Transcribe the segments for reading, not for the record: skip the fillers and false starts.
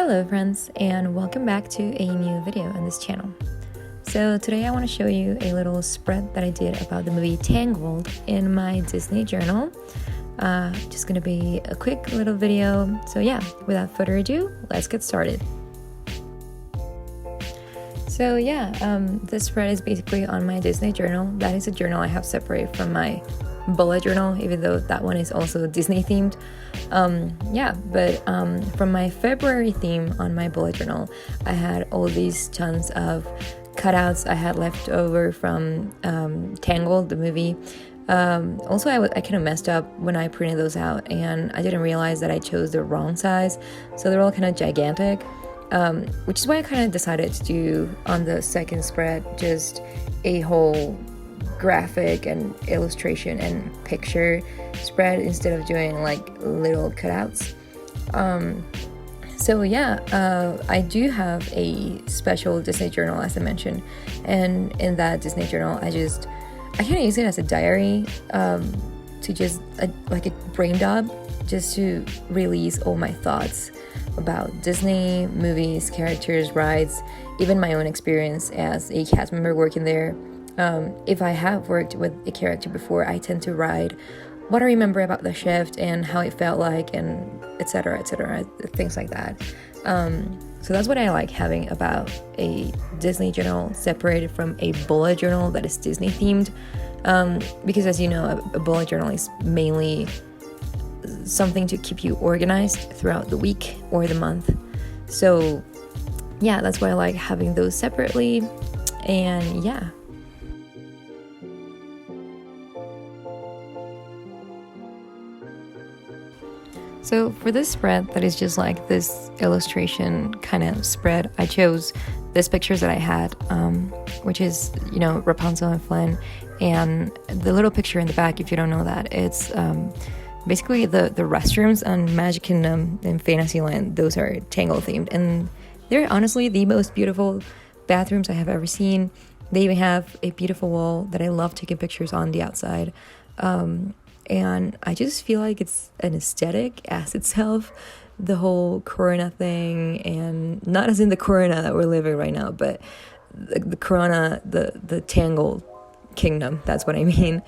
Hello friends, and welcome back to a new video on this channel. So today I want to show you a little spread that I did about the movie Tangled in my Disney journal. Just gonna be a quick little video. So yeah, without further ado, let's get started. So yeah, this spread is basically on my Disney journal. That is a journal I have separate from my bullet journal, even though that one is also Disney themed. From my February theme on my bullet journal, I had all these tons of cutouts I had left over from Tangled, the movie. Also, I kind of messed up when I printed those out, and I didn't realize that I chose the wrong size, so they're all kind of gigantic, which is why I kind of decided to do on the second spread just a whole graphic and illustration and picture spread instead of doing like little cutouts. I do have a special Disney journal, as I mentioned, and in that Disney journal I kind of use it as a diary, to just like a brain dump, just to release all my thoughts about Disney, movies, characters, rides, even my own experience as a cast member working there. If I have worked with a character before, I tend to write what I remember about the shift and how it felt like, and etc., things like that. So that's what I like having about a Disney journal separated from a bullet journal that is Disney themed, because as you know, a bullet journal is mainly something to keep you organized throughout the week or the month. So yeah, that's why I like having those separately. And yeah. So for this spread that is just like this illustration kind of spread, I chose this pictures that I had, which is, Rapunzel and Flynn, and the little picture in the back, if you don't know that, it's basically the restrooms on Magic Kingdom and Fantasyland. Those are Tangled themed, and they're honestly the most beautiful bathrooms I have ever seen. They even have a beautiful wall that I love taking pictures on the outside. And I just feel like it's an aesthetic as itself, the whole Corona thing, and not as in the Corona that we're living right now, but the Corona, the Tangled Kingdom, that's what I mean.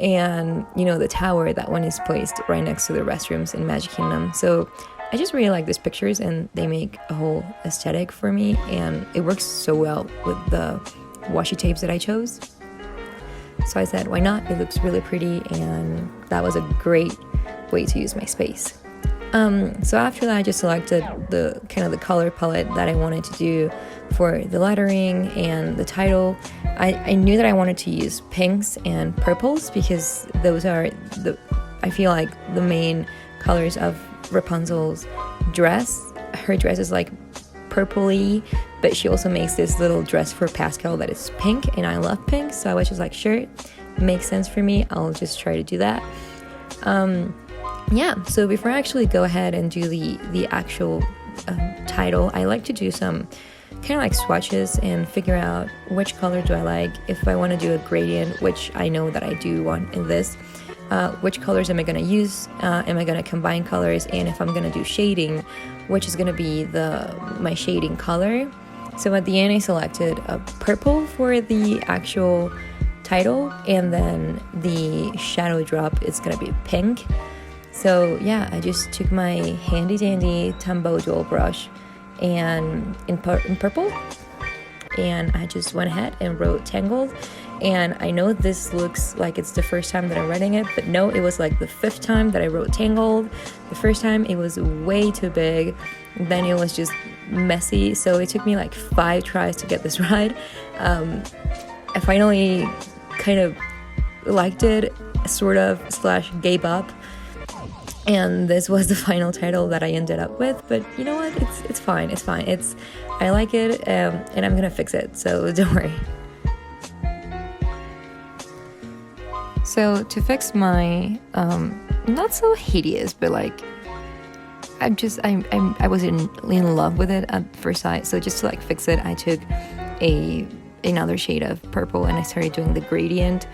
And, the tower, that one is placed right next to the restrooms in Magic Kingdom. So I just really like these pictures, and they make a whole aesthetic for me, and it works so well with the washi tapes that I chose. So I said, why not? It looks really pretty, and that was a great way to use my space. So after that, I just selected the color palette that I wanted to do for the lettering and the title. I knew that I wanted to use pinks and purples because those are I feel like the main colors of Rapunzel's dress. Her dress is like purpley, but she also makes this little dress for Pascal that is pink, and I love pink, so I was just like, sure, makes sense for me, I'll just try to do that. So before I actually go ahead and do the actual title, I like to do some kind of like swatches and figure out which color do I like. If I want to do a gradient, which I know that I do want in this, which colors am I going to use, am I going to combine colors, and if I'm going to do shading, which is going to be my shading color. So at the end I selected a purple for the actual title, and then the shadow drop is going to be pink. So yeah, I just took my handy dandy Tombow dual brush and in purple, and I just went ahead and wrote Tangled. And I know this looks like it's the first time that I'm writing it, but no, it was like the 5th time that I wrote Tangled. The first time it was way too big, then it was just messy, so it took me like 5 tries to get this right. I finally kind of liked it, sort of / gave up, and this was the final title that I ended up with. But you know what, it's fine, I like it, and I'm gonna fix it, so don't worry. So to fix my not so hideous, but like I was in love with it at first sight. So just to like fix it, I took another shade of purple and I started doing the gradient.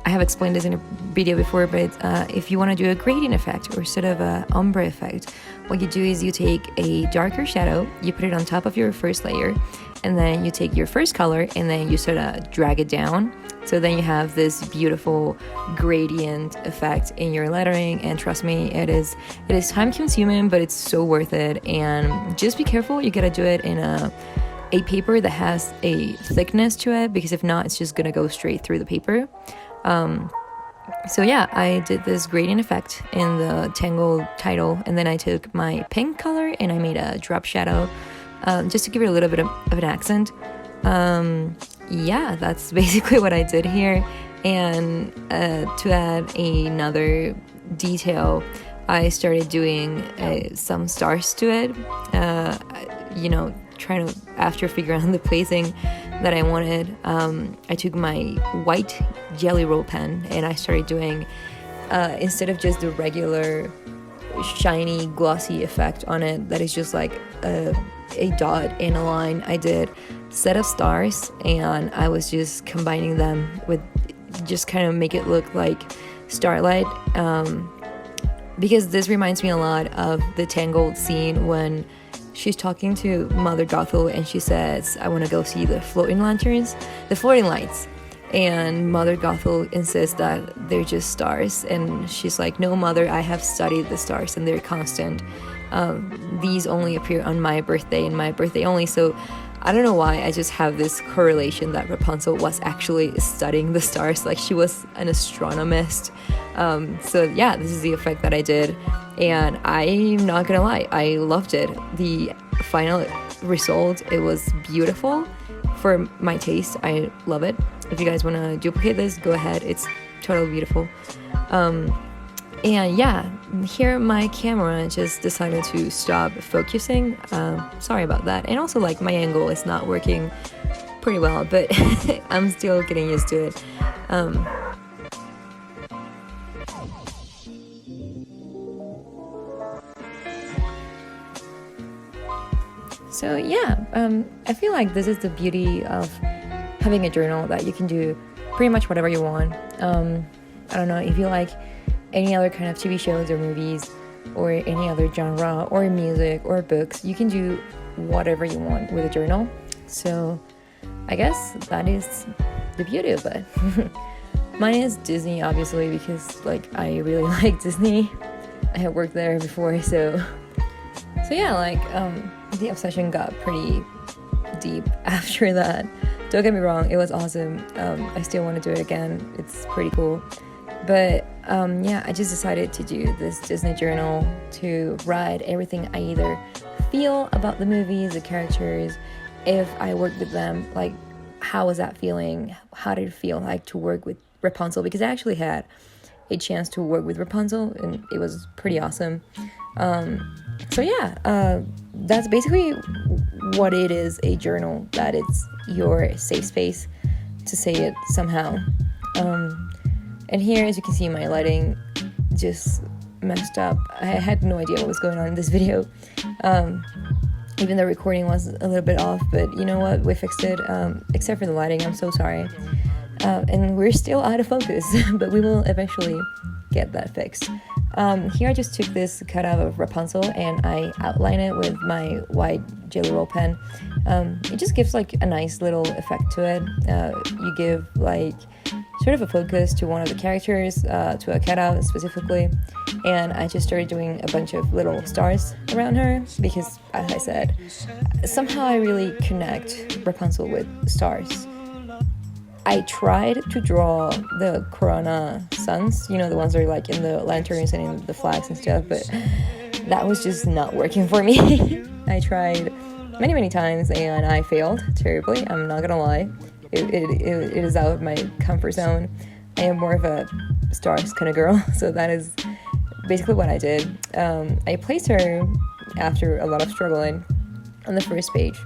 I have explained this in a video before, but if you want to do a gradient effect or sort of a ombre effect, what you do is you take a darker shadow, you put it on top of your first layer, and then you take your first color and then you sort of drag it down. So then you have this beautiful gradient effect in your lettering, and trust me, it is time consuming, but it's so worth it. And just be careful, you gotta do it in a paper that has a thickness to it, because if not, it's just gonna go straight through the paper. So yeah, I did this gradient effect in the Tangled title, and then I took my pink color and I made a drop shadow, just to give it a little bit of an accent. Yeah, that's basically what I did here. And to add another detail, I started doing some stars to it, trying to, after figuring out the placing that I wanted, I took my white jelly roll pen and I started doing, instead of just the regular shiny glossy effect on it that is just like a dot and a line, I did set of stars, and I was just combining them with just kind of make it look like starlight, because this reminds me a lot of the Tangled scene when she's talking to Mother Gothel and she says, I want to go see the floating lights, and Mother Gothel insists that they're just stars, and she's like, no mother, I have studied the stars and they're constant. These only appear on my birthday and my birthday only. So I don't know why, I just have this correlation that Rapunzel was actually studying the stars, like she was an astronomist. So yeah, this is the effect that I did, and I'm not gonna lie, I loved it. The final result, it was beautiful for my taste. I love it. If you guys want to duplicate this, go ahead, it's totally beautiful. And yeah, here my camera just decided to stop focusing. Sorry about that. And also, like, my angle is not working pretty well, but I'm still getting used to it. So yeah, I feel like this is the beauty of having a journal, that you can do pretty much whatever you want. I don't know if you like any other kind of TV shows or movies or any other genre or music or books, you can do whatever you want with a journal. So I guess that is the beauty of it. Mine is Disney, obviously, because like I really like Disney. I have worked there before, so yeah, like the obsession got pretty deep after that. Don't get me wrong, it was awesome. I still want to do it again. It's pretty cool. But yeah, I just decided to do this Disney journal to write everything I either feel about the movies, the characters, if I worked with them, like how was that feeling? How did it feel like to work with Rapunzel? Because I actually had a chance to work with Rapunzel and it was pretty awesome. So yeah, that's basically what it is, a journal, that it's your safe space to say it somehow. And here, as you can see, my lighting just messed up. I had no idea what was going on in this video. Even the recording was a little bit off, but you know what? We fixed it, except for the lighting. I'm so sorry. And we're still out of focus, but we will eventually get that fixed. Here I just took this cutout of Rapunzel and I outline it with my white jelly roll pen. It just gives like a nice little effect to it. You give like sort of a focus to one of the characters, to a cutout specifically, and I just started doing a bunch of little stars around her because, as I said, somehow I really connect Rapunzel with stars. I tried to draw the Corona suns, you know, the ones that are like in the lanterns and in the flags and stuff, but that was just not working for me. I tried many times and I failed terribly, I'm not gonna lie. It is out of my comfort zone. I am more of a stars kind of girl, so that is basically what I did. I placed her, after a lot of struggling, on the first page.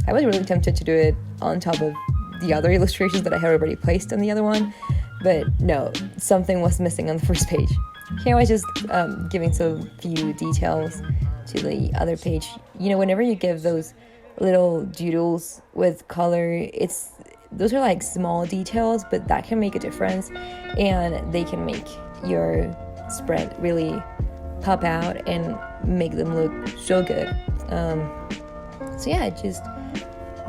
I was really tempted to do it on top of the other illustrations that I had already placed on the other one, but no, something was missing on the first page. Here I was just giving some few details to the other page. You know, whenever you give those little doodles with color, it's those are like small details, but that can make a difference, and they can make your spread really pop out and make them look so good. So yeah, just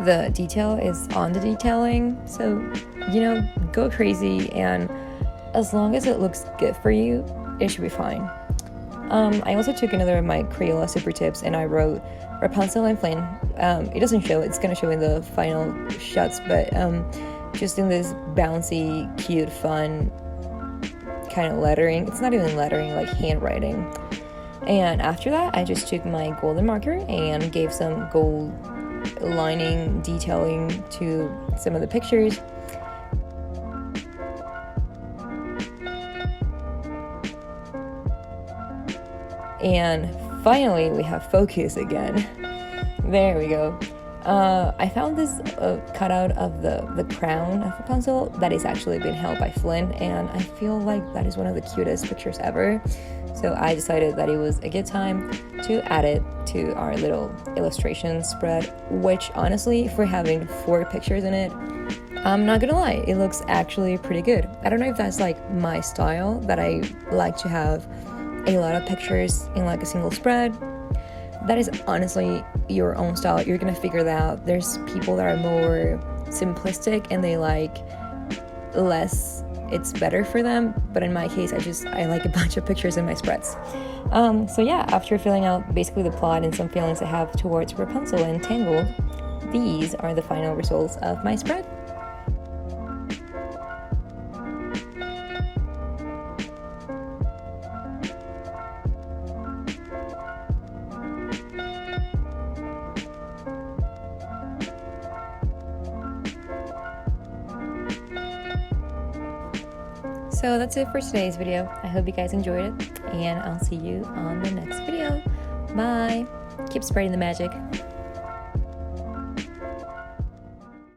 the detail is on the detailing, so go crazy, and as long as it looks good for you, it should be fine. I also took another of my Crayola super tips and I wrote Rapunzel and Flynn. It doesn't show, it's gonna show in the final shots, but just in this bouncy, cute, fun kind of lettering. It's not even lettering, like handwriting. And after that, I just took my golden marker and gave some gold lining detailing to some of the pictures. And finally, we have focus again. There we go. I found this cutout of the crown of Rapunzel that is actually being held by Flynn, and I feel like that is one of the cutest pictures ever. So I decided that it was a good time to add it to our little illustration spread, which honestly, for having 4 pictures in it, I'm not gonna lie, it looks actually pretty good. I don't know if that's like my style, that I like to have a lot of pictures in like a single spread. That is honestly your own style. You're gonna figure that out. There's people that are more simplistic and they like less, it's better for them, but in my case I like a bunch of pictures in my spreads. So yeah, after filling out basically the plot and some feelings I have towards Rapunzel and Tangled, these are the final results of my spread. So that's it for today's video. I hope you guys enjoyed it, and I'll see you on the next video. Bye! Keep spreading the magic.